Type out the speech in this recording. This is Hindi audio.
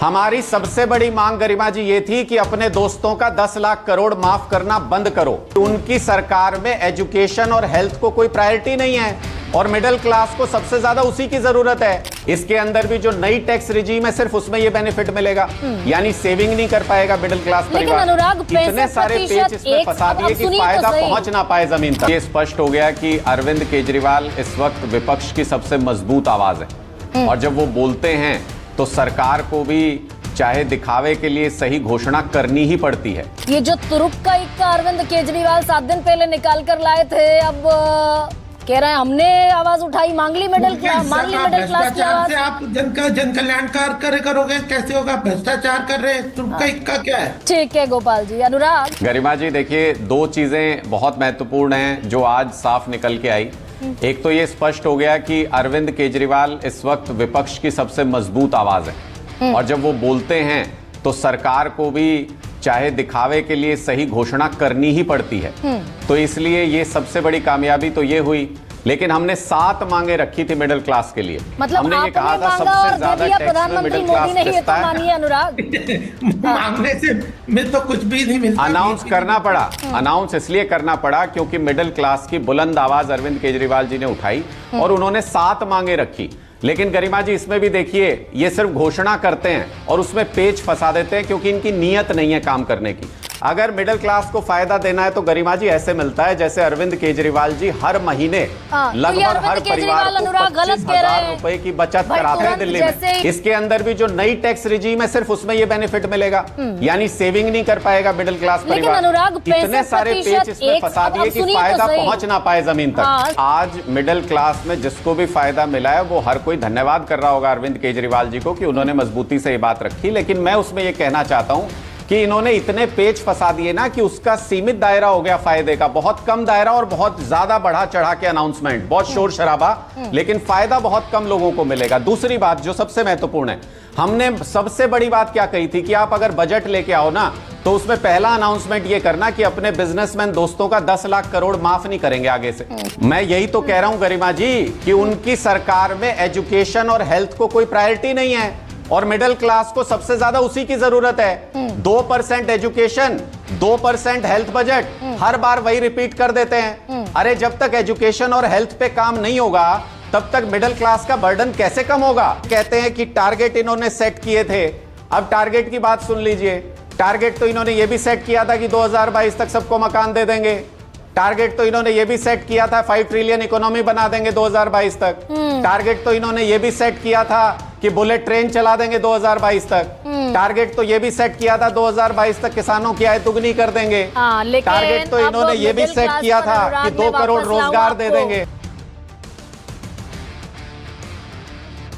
हमारी सबसे बड़ी मांग गरिमा जी ये थी कि अपने दोस्तों का 10 लाख करोड़ माफ करना बंद करो। उनकी सरकार में एजुकेशन और हेल्थ को कोई प्रायोरिटी नहीं है और मिडिल क्लास को सबसे ज्यादा उसी की जरूरत है। इसके अंदर भी जो नई टैक्स रिजीम है सिर्फ उसमें ये बेनिफिट मिलेगा, यानी सेविंग नहीं कर पाएगा मिडिल क्लास परिवार। इतने सारे पेज इसमें फंसा दिए कि फायदा पहुंच ना पाए जमीन तक। ये स्पष्ट हो गया कि अरविंद केजरीवाल इस वक्त विपक्ष की सबसे मजबूत आवाज है और जब वो बोलते हैं तो सरकार को भी चाहे दिखावे के लिए सही घोषणा करनी ही पड़ती है। ये जो तुरुप का इक्का अरविंद केजरीवाल 7 दिन पहले निकाल कर लाए थे, अब कह रहे हैं हमने आवाज उठाई, मांग ली मिडिल क्लास की आवाज। आप जन कल्याणकार करोगे, कैसे होगा? भ्रष्टाचार कर रहे हैं, तुरुप का इक्का क्या है? ठीक है गोपाल जी। अनुराग, गरिमा जी देखिए, 2 चीजें बहुत महत्वपूर्ण हैं जो आज साफ निकल के आई। एक तो ये स्पष्ट हो गया कि अरविंद केजरीवाल इस वक्त विपक्ष की सबसे मजबूत आवाज है और जब वो बोलते हैं तो सरकार को भी चाहे दिखावे के लिए सही घोषणा करनी ही पड़ती है। तो इसलिए ये सबसे बड़ी कामयाबी तो ये हुई। लेकिन हमने 7 मांगे रखी थी मिडिल क्लास के लिए। मतलब हमने ये कहा था सबसे ज्यादा टैक्स में मिडिल क्लास किस्ता है। अनुराग, मांगने से में तो कुछ भी नहीं मिलता। अनाउंस करना पड़ा। अनाउंस इसलिए करना पड़ा क्योंकि मिडिल क्लास की बुलंद आवाज अरविंद केजरीवाल जी ने उठाई और उन्होंने 7 मांगे रखी। लेकिन गरिमा जी इसमें भी देखिए, ये सिर्फ घोषणा करते हैं और उसमें पेच फंसा देते हैं क्योंकि इनकी नीयत नहीं है काम करने की। अगर मिडिल क्लास को फायदा देना है तो गरिमा जी ऐसे मिलता है जैसे अरविंद केजरीवाल जी हर महीने लगभग हर परिवार को 25,000 रुपए की बचत कराते हैं दिल्ली में। इसके अंदर भी जो नई टैक्स रिजीम है सिर्फ उसमें ये बेनिफिट मिलेगा, यानी सेविंग नहीं कर पाएगा मिडिल क्लास परिवार। इतने सारे पेज इसमें फंसा दिए कि फायदा पहुंच ना पाए जमीन तक। आज मिडिल क्लास में जिसको भी फायदा मिला है वो हर कोई धन्यवाद कर रहा होगा अरविंद केजरीवाल जी को कि उन्होंने मजबूती से ये बात रखी। लेकिन मैं उसमें ये कहना चाहता हूं कि इन्होंने इतने पेज फंसा दिए ना कि उसका सीमित दायरा हो गया फायदे का, बहुत कम दायरा और बहुत ज्यादा बढ़ा चढ़ा के अनाउंसमेंट, बहुत शोर शराबा, लेकिन फायदा बहुत कम लोगों को मिलेगा। दूसरी बात जो सबसे महत्वपूर्ण है, हमने सबसे बड़ी बात क्या कही थी कि आप अगर बजट लेके आओ ना तो उसमें पहला अनाउंसमेंट ये करना कि अपने बिजनेसमैन दोस्तों का 10 लाख करोड़ माफ नहीं करेंगे आगे से। मैं यही तो कह रहा हूं गरिमा जी कि उनकी सरकार में एजुकेशन और हेल्थ को कोई प्रायोरिटी नहीं है और मिडिल क्लास को सबसे ज्यादा उसी की जरूरत है। 2% एजुकेशन, 2% हेल्थ बजट, हर बार वही रिपीट कर देते हैं। अरे जब तक एजुकेशन और हेल्थ पे काम नहीं होगा तब तक मिडिल क्लास का बर्डन कैसे कम होगा? कहते हैं कि टारगेट इन्होंने सेट किए थे। अब टारगेट की बात सुन लीजिए। टारगेट तो इन्होंने ये भी सेट किया था कि 2022 तक सबको मकान दे देंगे। टारगेट तो इन्होंने ये भी सेट किया था 5 ट्रिलियन इकोनॉमी बना देंगे 2022 तक। टारगेट तो इन्होंने ये भी सेट किया था कि बुलेट ट्रेन चला देंगे 2022 तक। टारगेट तो ये भी सेट किया था 2022 तक किसानों की आय दुगनी कर देंगे। टारगेट तो इन्होंने ये भी सेट किया था कि 2 करोड़ रोजगार दे देंगे।